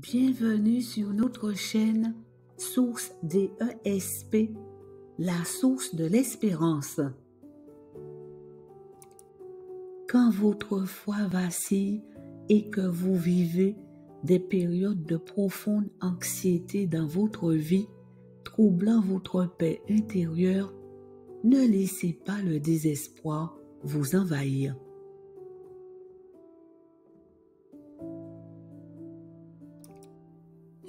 Bienvenue sur notre chaîne Source DESP, la source de l'espérance. Quand votre foi vacille et que vous vivez des périodes de profonde anxiété dans votre vie, troublant votre paix intérieure, ne laissez pas le désespoir vous envahir.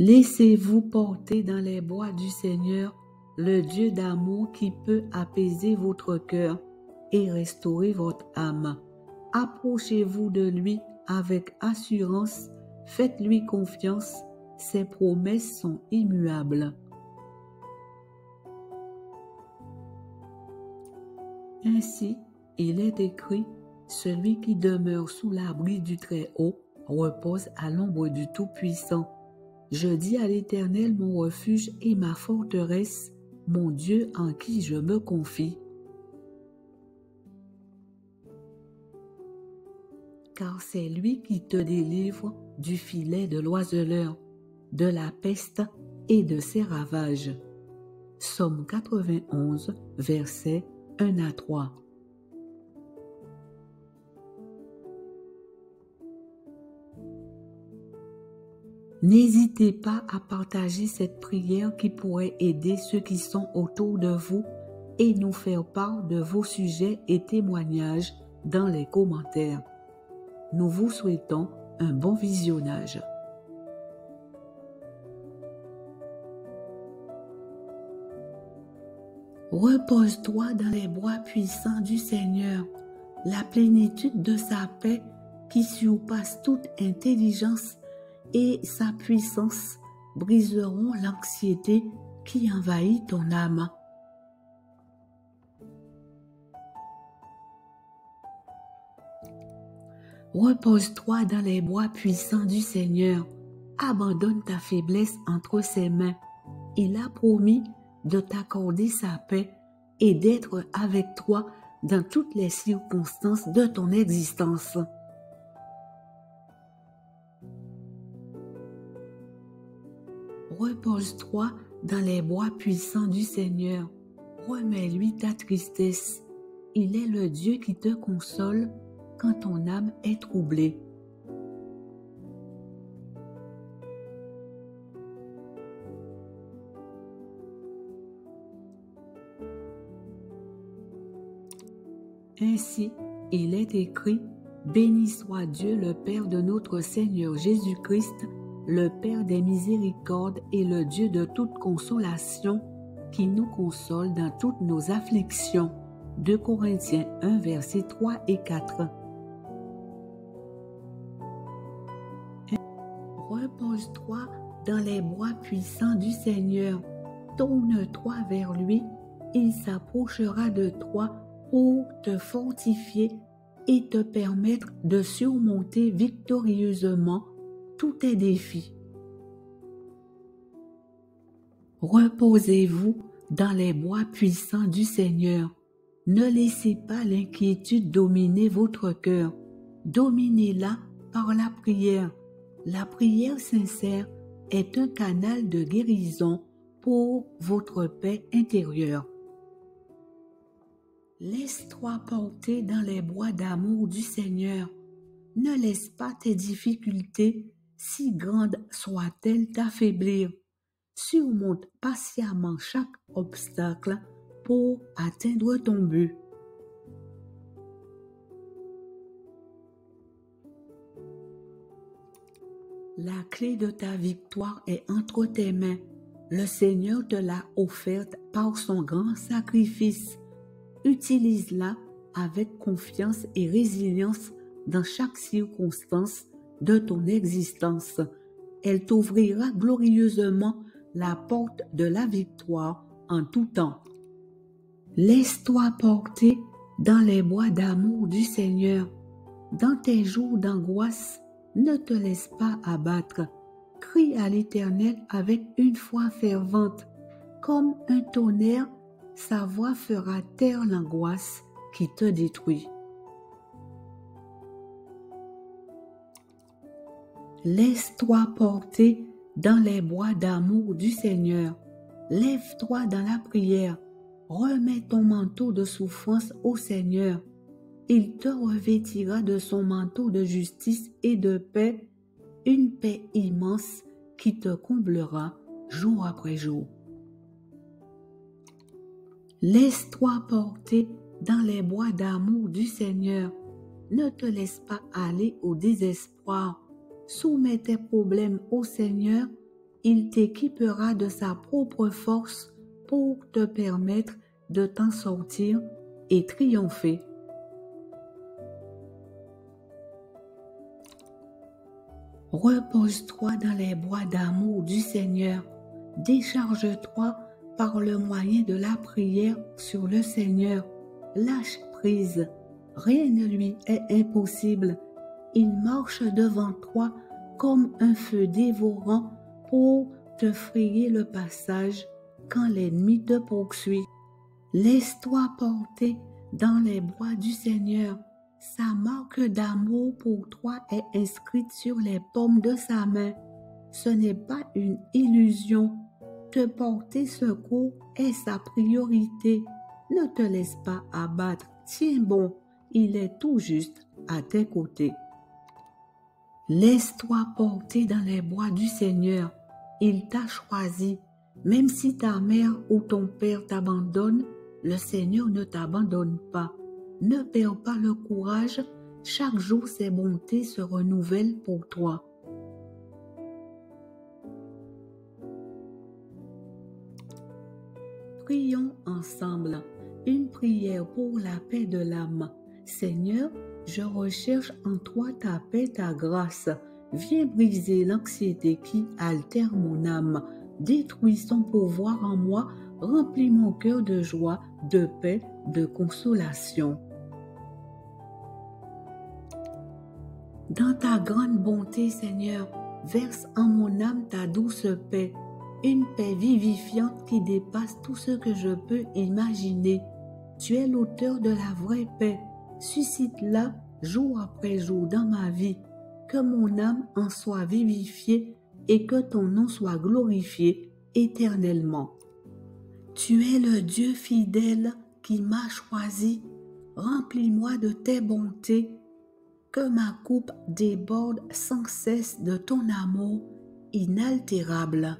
Laissez-vous porter dans les bras du Seigneur, le Dieu d'amour qui peut apaiser votre cœur et restaurer votre âme. Approchez-vous de lui avec assurance, faites-lui confiance, ses promesses sont immuables. Ainsi, il est écrit, celui qui demeure sous l'abri du Très-Haut repose à l'ombre du Tout-Puissant. Je dis à l'Éternel mon refuge et ma forteresse, mon Dieu en qui je me confie. Car c'est lui qui te délivre du filet de l'oiseleur, de la peste et de ses ravages. Psaume 91, versets 1 à 3. N'hésitez pas à partager cette prière qui pourrait aider ceux qui sont autour de vous et nous faire part de vos sujets et témoignages dans les commentaires. Nous vous souhaitons un bon visionnage. Repose-toi dans les bras puissants du Seigneur, la plénitude de sa paix qui surpasse toute intelligence et sa puissance briseront l'anxiété qui envahit ton âme. Repose-toi dans les bras puissants du Seigneur. Abandonne ta faiblesse entre ses mains. Il a promis de t'accorder sa paix et d'être avec toi dans toutes les circonstances de ton existence. Repose-toi dans les bras puissants du Seigneur. Remets-lui ta tristesse. Il est le Dieu qui te console quand ton âme est troublée. Ainsi, il est écrit, « Béni soit Dieu le Père de notre Seigneur Jésus-Christ, le Père des miséricordes et le Dieu de toute consolation, qui nous console dans toutes nos afflictions. » 2 Corinthiens 1, versets 3 et 4. Repose-toi dans les bras puissants du Seigneur. Tourne-toi vers lui, il s'approchera de toi pour te fortifier et te permettre de surmonter victorieusement tous tes défis. Reposez-vous dans les bras puissants du Seigneur. Ne laissez pas l'inquiétude dominer votre cœur. Dominez-la par la prière. La prière sincère est un canal de guérison pour votre paix intérieure. Laisse-toi porter dans les bras d'amour du Seigneur. Ne laisse pas tes difficultés, si grandes soient-elles, t'affaiblir. Surmonte patiemment chaque obstacle pour atteindre ton but. La clé de ta victoire est entre tes mains. Le Seigneur te l'a offerte par son grand sacrifice. Utilise-la avec confiance et résilience dans chaque circonstance de ton existence. Elle t'ouvrira glorieusement la porte de la victoire en tout temps. Laisse-toi porter dans les bras d'amour du Seigneur. Dans tes jours d'angoisse, ne te laisse pas abattre. Crie à l'Éternel avec une foi fervente. Comme un tonnerre, sa voix fera taire l'angoisse qui te détruit. Laisse-toi porter dans les bras d'amour du Seigneur. Lève-toi dans la prière. Remets ton manteau de souffrance au Seigneur. Il te revêtira de son manteau de justice et de paix, une paix immense qui te comblera jour après jour. Laisse-toi porter dans les bras d'amour du Seigneur. Ne te laisse pas aller au désespoir. Soumets tes problèmes au Seigneur. Il t'équipera de sa propre force pour te permettre de t'en sortir et triompher. Repose-toi dans les bras d'amour du Seigneur. Décharge-toi par le moyen de la prière sur le Seigneur. Lâche prise. Rien ne lui est impossible. Il marche devant toi comme un feu dévorant pour te frayer le passage quand l'ennemi te poursuit. Laisse-toi porter dans les bras du Seigneur. Sa marque d'amour pour toi est inscrite sur les paumes de sa main. Ce n'est pas une illusion. Te porter secours est sa priorité. Ne te laisse pas abattre. Tiens bon, il est tout juste à tes côtés. Laisse-toi porter dans les bras du Seigneur. Il t'a choisi. Même si ta mère ou ton père t'abandonne, le Seigneur ne t'abandonne pas. Ne perds pas le courage. Chaque jour, ses bontés se renouvellent pour toi. Prions ensemble une prière pour la paix de l'âme. Seigneur, je recherche en toi ta paix, ta grâce. Viens briser l'anxiété qui altère mon âme. Détruis son pouvoir en moi. Remplis mon cœur de joie, de paix, de consolation. Dans ta grande bonté, Seigneur, verse en mon âme ta douce paix, une paix vivifiante qui dépasse tout ce que je peux imaginer. Tu es l'auteur de la vraie paix. Suscite-la jour après jour dans ma vie, que mon âme en soit vivifiée et que ton nom soit glorifié éternellement. Tu es le Dieu fidèle qui m'a choisi. Remplis-moi de tes bontés, que ma coupe déborde sans cesse de ton amour inaltérable.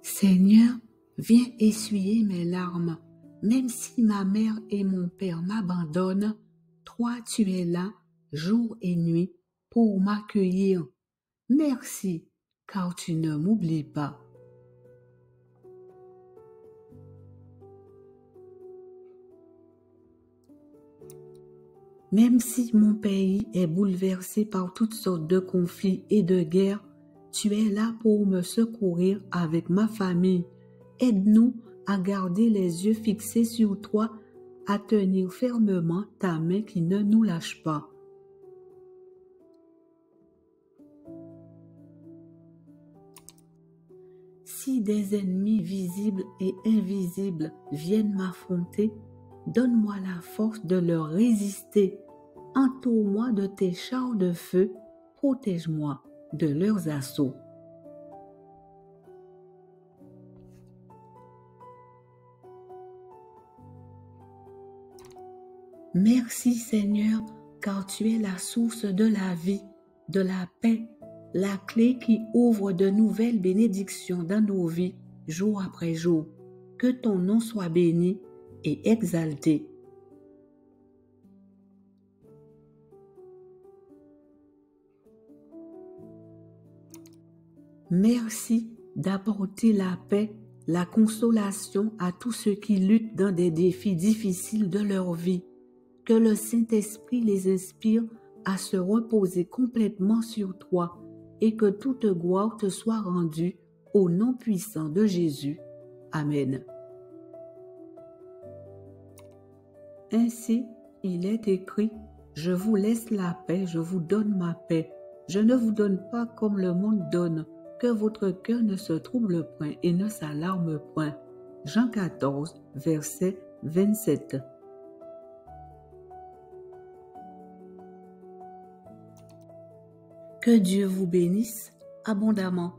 Seigneur, viens essuyer mes larmes. Même si ma mère et mon père m'abandonnent, toi tu es là, jour et nuit, pour m'accueillir. Merci, car tu ne m'oublies pas. Même si mon pays est bouleversé par toutes sortes de conflits et de guerres, tu es là pour me secourir avec ma famille. Aide-nous à garder les yeux fixés sur toi, à tenir fermement ta main qui ne nous lâche pas. Si des ennemis visibles et invisibles viennent m'affronter, donne-moi la force de leur résister. Entoure-moi de tes chars de feu, protège-moi de leurs assauts. Merci Seigneur, car tu es la source de la vie, de la paix, la clé qui ouvre de nouvelles bénédictions dans nos vies, jour après jour. Que ton nom soit béni et exalté. Merci d'apporter la paix, la consolation à tous ceux qui luttent dans des défis difficiles de leur vie. Que le Saint-Esprit les inspire à se reposer complètement sur toi et que toute gloire te soit rendue au nom puissant de Jésus. Amen. Ainsi, il est écrit, « Je vous laisse la paix, je vous donne ma paix. Je ne vous donne pas comme le monde donne, que votre cœur ne se trouble point et ne s'alarme point. » Jean 14, verset 27. Que Dieu vous bénisse abondamment.